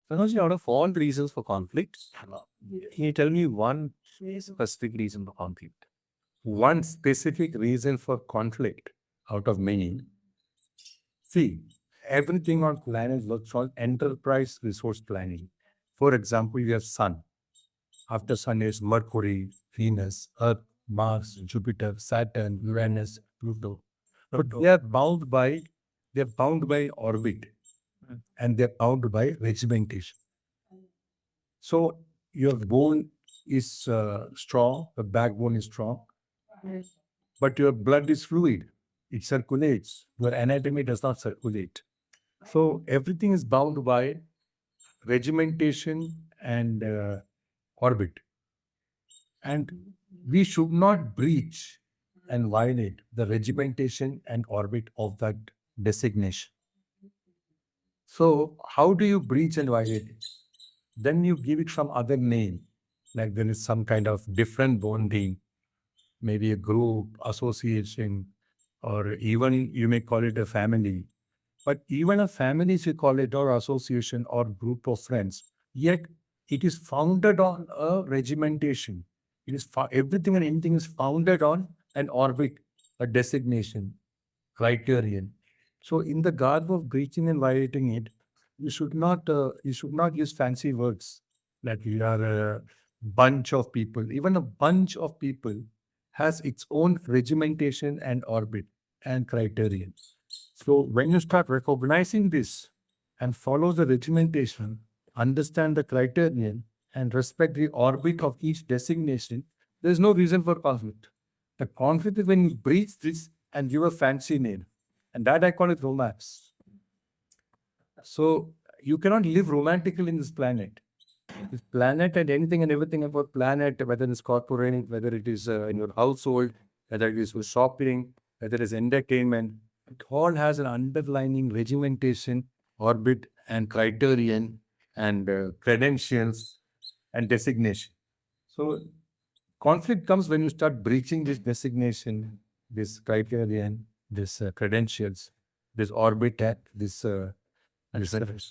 Because out of all reasons for conflict, can you tell me one specific reason for conflict? One specific reason for conflict out of many. See, everything on planet works on enterprise resource planning. For example, you have Sun. After Sun is Mercury, Venus, Earth, Mars, Jupiter, Saturn, Uranus, Pluto. But they are bound by orbit and they're bound by regimentation. So your bone is strong, the backbone is strong, but your blood is fluid. It circulates. Your anatomy does not circulate. So everything is bound by regimentation and orbit. And we should not breach and violate the regimentation and orbit of that designation. So, how do you breach and violate it? Then you give it some other name, like there is some kind of different bonding, maybe a group, association, or even you may call it a family. But even a family, if you call it, or association or group of friends, yet it is founded on a regimentation. Everything and anything is founded on an orbit, a designation, criterion. So, in the garb of breaching and violating it, you should not use fancy words like we are a bunch of people. Even a bunch of people has its own regimentation and orbit and criterion. So when you start recognizing this and follow the regimentation, understand the criterion, and respect the orbit of each designation, there's no reason for conflict. The conflict is when you breach this and give a fancy name. And that I call it romance. So you cannot live romantically in this planet. This planet and anything and everything about planet, whether it's corporate, whether it is in your household, whether it is for shopping, whether it is entertainment, it all has an underlining regimentation, orbit, and criterion, and credentials and designation. So conflict comes when you start breaching this designation, this criterion, this credentials, this orbit, and this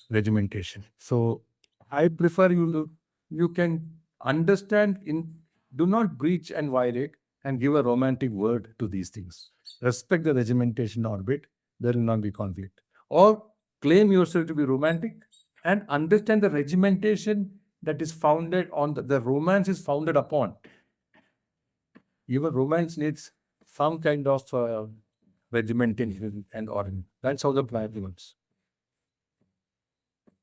regimentation. So I prefer you can understand in do not breach and violate and give a romantic word to these things. Respect the regimentation orbit, there will not be conflict. Or claim yourself to be romantic and understand the regimentation that is founded on the romance is founded upon. Even romance needs some kind of regimentation and order. That's how the plan works.